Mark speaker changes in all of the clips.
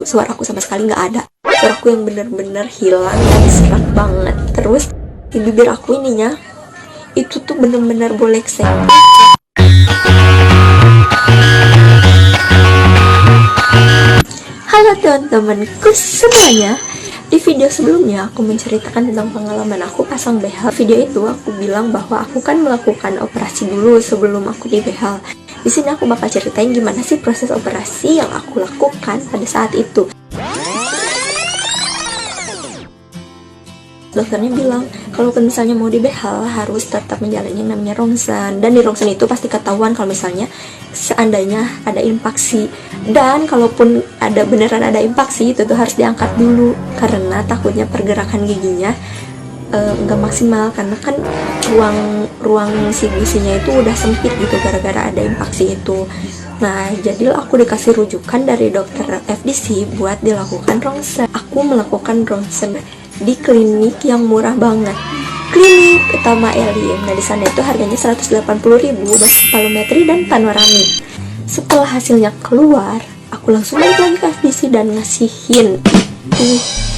Speaker 1: suaraku sama sekali nggak ada. Suaraku yang bener-bener hilang dan serak banget. Terus di bibir aku ininya itu tuh bener-bener bolek-sek. Halo teman-temanku semuanya. Di video sebelumnya aku menceritakan tentang pengalaman aku pasang behel. Video itu aku bilang bahwa aku kan melakukan operasi dulu sebelum aku di behel. Di sini aku bakal ceritain gimana sih proses operasi yang aku lakukan pada saat itu. Dokternya bilang kalau misalnya mau di behel harus tetap menjalani yang namanya rongsen, dan di rongsen itu pasti ketahuan kalau misalnya seandainya ada infeksi, dan kalaupun ada beneran ada infeksi itu tuh harus diangkat dulu karena takutnya pergerakan giginya nggak maksimal, karena kan ruang si gusinya itu udah sempit gitu gara-gara ada infeksi itu. Nah, jadilah aku dikasih rujukan dari dokter FDC buat dilakukan rongsen. Aku melakukan rongsen di klinik yang murah banget, Klinik Utama Elim. Nah, di sana itu harganya 180.000 buat palometri dan panoramik. Setelah hasilnya keluar, aku langsung balik lagi ke FDC dan ngasihin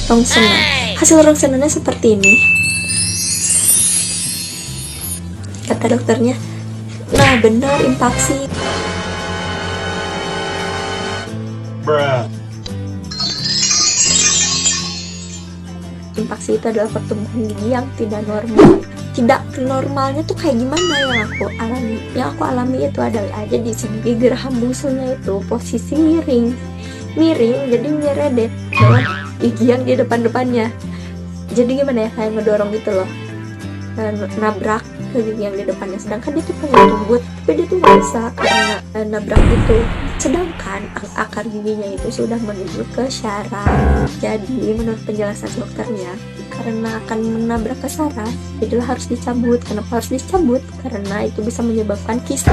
Speaker 1: rongsenan. Hasil rongsenannya seperti ini. Kata dokternya, nah benar infeksi. Infeksi itu adalah pertumbuhan gigi yang tidak normal. Tidak normalnya tuh kayak gimana yang aku alami? Yang aku alami itu adalah aja di sini gigi geraham bungsunya itu posisi miring, jadi nyeredet dengan gigi yang di depannya. Jadi gimana ya, kayak ngedorong gitu loh, nabrak ke gigi yang di depannya. Sedangkan dia tuh pengen tumbuh, tapi dia tuh nggak bisa karena nabrak itu. Sedangkan akar giginya itu sudah menuju ke syaraf. Jadi menurut penjelasan dokternya, karena akan menabrak ke syaraf, jadilah harus dicabut. Kenapa harus dicabut? Karena itu bisa menyebabkan kista.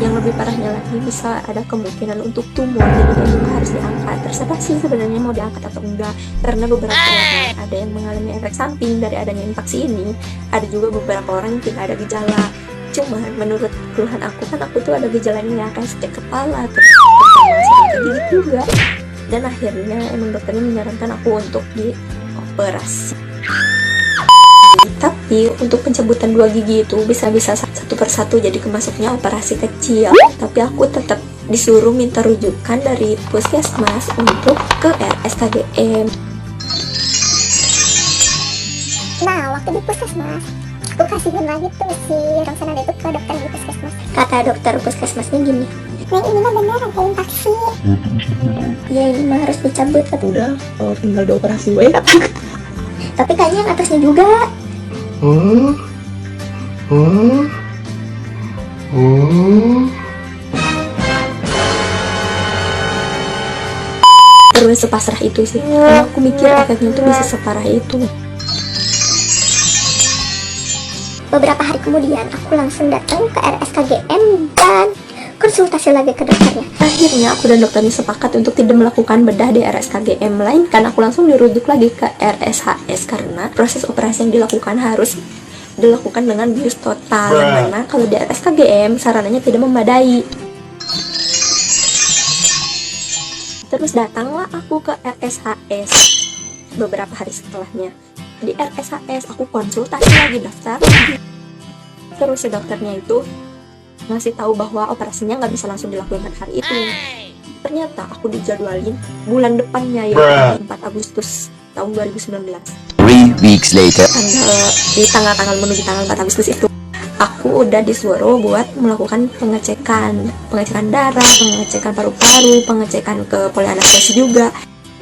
Speaker 1: Yang lebih parahnya lagi bisa ada kemungkinan untuk tumor, jadi dia juga harus diangkat. Terserah sih sebenarnya mau diangkat atau enggak, karena beberapa orang ada yang mengalami efek samping dari adanya infeksi ini. Ada juga beberapa orang yang tidak ada gejala. Cuman menurut keluhan aku kan aku tuh ada gejalanya kayak sakit kepala, terus sakit gigi juga. Dan akhirnya emang dokternya menyarankan aku untuk dioperasi. Tapi untuk pencabutan 2 gigi itu bisa-bisa satu persatu, jadi kemasuknya operasi kecil. Tapi aku tetap disuruh minta rujukan dari puskesmas untuk ke RSKGM.
Speaker 2: Nah, waktu di puskesmas aku kasihin lagi tuh si rongsenan itu ke dokter di puskesmas.
Speaker 1: Kata dokter puskesmasnya gini,
Speaker 2: Nah, ini mah bener ada infeksi.
Speaker 1: ya ini mah harus dicabut.
Speaker 3: Udah, tinggal dioperasi gue.
Speaker 2: Tapi kayaknya yang atasnya juga.
Speaker 1: Terus sepasrah itu sih, karena aku mikir efeknya tuh bisa separah itu.
Speaker 2: Beberapa hari kemudian aku langsung datang ke RSKGM dan konsultasi lagi ke dokternya.
Speaker 1: Akhirnya aku dan dokternya sepakat untuk tidak melakukan bedah di RSKGM, melainkan aku langsung dirujuk lagi ke RSHS karena proses operasi yang dilakukan harus dilakukan dengan bius total, yang mana kalau di RSKGM sarananya tidak memadai. Terus datanglah aku ke RSHS beberapa hari setelahnya. Di RSHS aku konsultasi lagi, daftar lagi. Terus si dokternya itu ngasih tahu bahwa operasinya nggak bisa langsung dilakukan hari itu. Ternyata aku dijadwalin bulan depannya, yaitu 4 Agustus tahun 2019.
Speaker 4: 3 weeks later.
Speaker 1: Di tanggal menuju tanggal 4 Agustus itu aku udah disuruh buat melakukan pengecekan darah, pengecekan paru-paru, pengecekan ke polianestesi juga,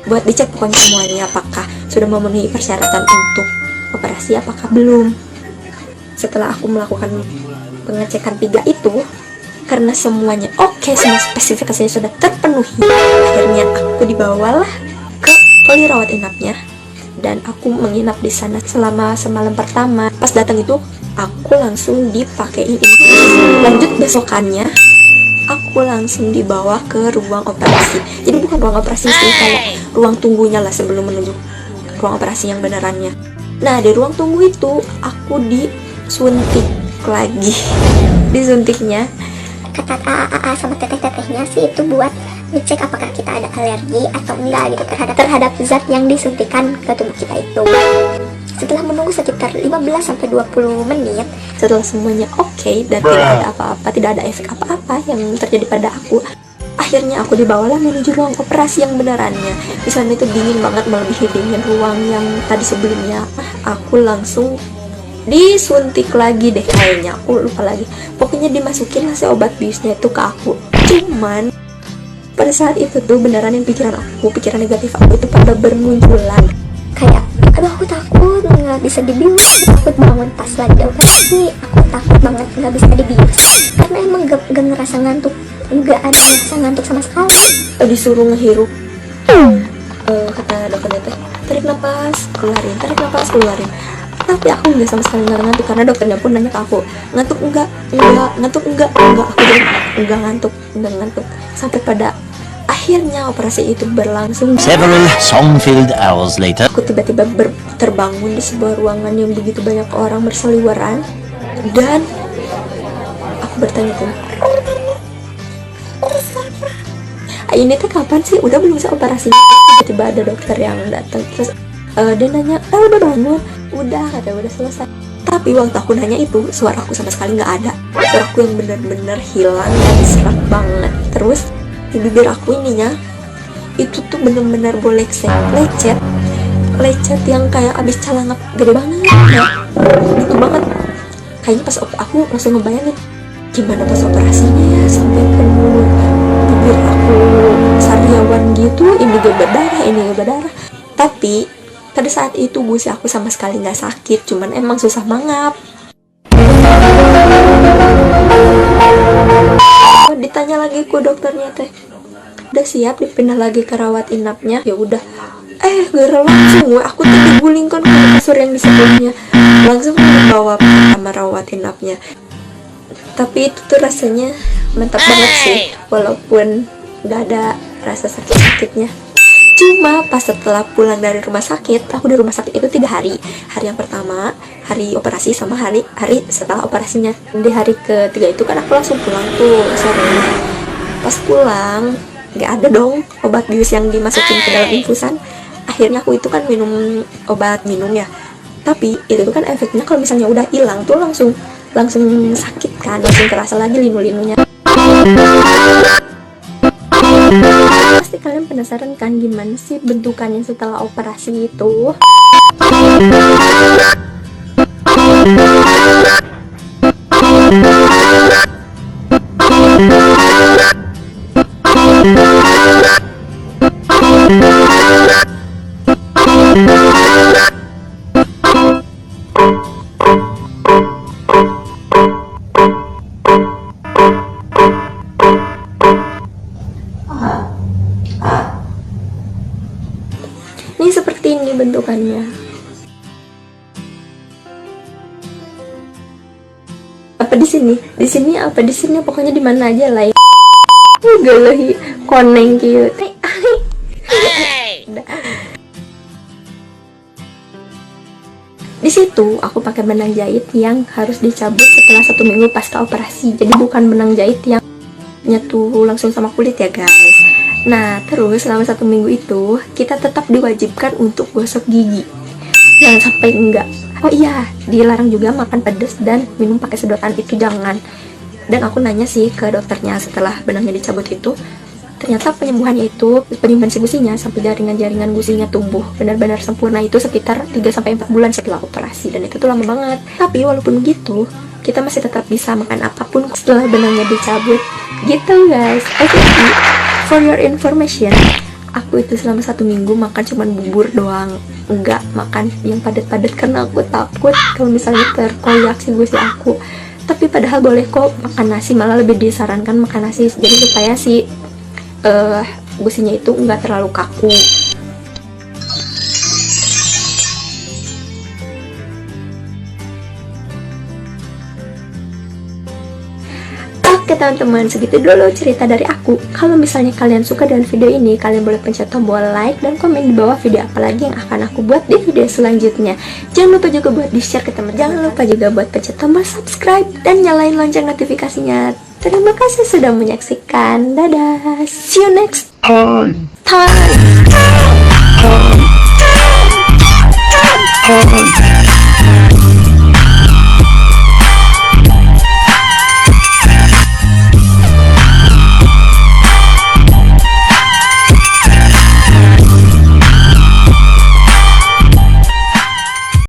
Speaker 1: buat dicek pokoknya semuanya apakah sudah memenuhi persyaratan untuk operasi apakah belum. Setelah aku melakukan pengecekan 3 itu, karena semuanya oke, semua spesifikasinya sudah terpenuhi, akhirnya aku dibawalah ke poli rawat inapnya dan aku menginap di sana selama semalam pertama. Pas datang itu aku langsung dipakein infus. Lanjut besokannya aku langsung dibawa ke ruang operasi. Jadi bukan ruang operasi sih, kayak ruang tunggunya lah sebelum menuju ruang operasi yang benerannya. Nah, di ruang tunggu itu aku disuntik lagi. Disuntiknya
Speaker 2: Kata AA sama teteh-tetehnya sih itu buat ngecek apakah kita ada alergi atau enggak gitu terhadap zat yang disuntikan ke tubuh kita itu. Setelah menunggu sekitar 15-20 menit,
Speaker 1: setelah semuanya oke dan tidak ada apa-apa, tidak ada efek apa-apa yang terjadi pada aku, akhirnya aku dibawalah menuju ruang operasi yang benerannya. Di sana itu dingin banget, melebihi dingin ruang yang tadi sebelumnya. Aku langsung disuntik lagi deh kayaknya, aku lupa lagi. Pokoknya dimasukin lah si obat biusnya itu ke aku. Cuman pada saat itu tuh beneran yang pikiran negatif aku itu pada bermunculan.
Speaker 2: Kayak, aduh aku takut nggak bisa dibius, takut bangun pas lagi operasi, aku takut banget nggak bisa dibius. Karena emang gak ngerasa ngantuk, nggak ada rasa ngantuk sama sekali.
Speaker 1: Disuruh ngehirup, kata dokternya teh, tarik nafas keluarin. Tapi aku nggak sama sekali nggak ngantuk, karena dokternya pun nanya ke aku, ngantuk enggak, aku bilang enggak ngantuk, sampai pada akhirnya operasi itu berlangsung.
Speaker 4: Several song-filled hours later,
Speaker 1: Aku tiba-tiba terbangun di sebuah ruangan yang begitu banyak orang berseliweran, dan aku bertanya tuh, ini tuh kapan sih? Udah belum sih operasinya? Tiba-tiba ada dokter yang datang, terus dia nanya, udah bangun? Udah, katanya udah selesai. Tapi waktu aku nanya itu, suaraku sama sekali nggak ada. Suaraku yang bener-bener hilang dan serak banget. Terus di bibir aku ininya itu tuh bener-bener lecet yang kayak abis calangap gede banget ya, gitu banget. Kayaknya pas aku langsung ngebayangin gimana pas operasinya ya, sampai penuh bibir aku sariawan gitu, ini gak berdarah. Tapi pada saat itu gusi aku sama sekali nggak sakit, cuman emang susah mangap. Ditanya lagi ke dokternya teh, udah siap dipindah lagi ke rawat inapnya? Ya udah, gara langsung aku tuh digulingkan ke kasur yang di sebelahnya, langsung dibawa sama rawat inapnya. Tapi itu tuh rasanya mantap banget sih, walaupun nggak ada rasa sakit-sakitnya. Cuma pas setelah pulang dari rumah sakit, aku di rumah sakit itu 3 hari. Hari yang pertama, hari operasi, sama hari setelah operasinya. Di hari ketiga itu kan aku langsung pulang tuh sore. Pas pulang, nggak ada dong obat bius yang dimasukin ke dalam infusan. Akhirnya aku itu kan minum obat minum ya. Tapi itu kan efeknya kalau misalnya udah hilang tuh langsung sakit kan, langsung terasa lagi linu-linunya. Pasti kalian penasaran kan gimana sih bentukannya setelah operasi itu? Ini seperti ini bentukannya. Apa di sini? Di sini apa di sini? Pokoknya di mana aja lah ya. Galehi koneng kieu. Di situ aku pakai benang jahit yang harus dicabut setelah 1 minggu pasca operasi. Jadi bukan benang jahit yang nyatu langsung sama kulit ya guys. Nah terus selama 1 minggu itu kita tetap diwajibkan untuk gosok gigi. Jangan sampai enggak. Oh iya, dilarang juga makan pedas dan minum pakai sedotan, itu jangan. Dan aku nanya sih ke dokternya setelah benangnya dicabut itu, ternyata penyembuhannya itu, penyembuhan si gusinya sampai jaringan-jaringan gusinya tumbuh benar-benar sempurna itu sekitar 3-4 bulan setelah operasi, dan itu tuh lama banget. Tapi walaupun gitu, kita masih tetap bisa makan apapun setelah benangnya dicabut gitu guys. Oke, for your information, aku itu selama 1 minggu makan cuman bubur doang, enggak makan yang padat-padat karena aku takut kalau misalnya terkoyak si gusi aku. Tapi padahal boleh kok makan nasi, malah lebih disarankan makan nasi jadi supaya si gusinya itu enggak terlalu kaku. Oke teman-teman, segitu dulu cerita dari aku. Kalau misalnya kalian suka dengan video ini, kalian boleh pencet tombol like dan komen di bawah video apa lagi yang akan aku buat di video selanjutnya. Jangan lupa juga buat di share ke teman. Jangan lupa juga buat pencet tombol subscribe dan nyalain lonceng notifikasinya. Terima kasih sudah menyaksikan. Dadah. See you next time.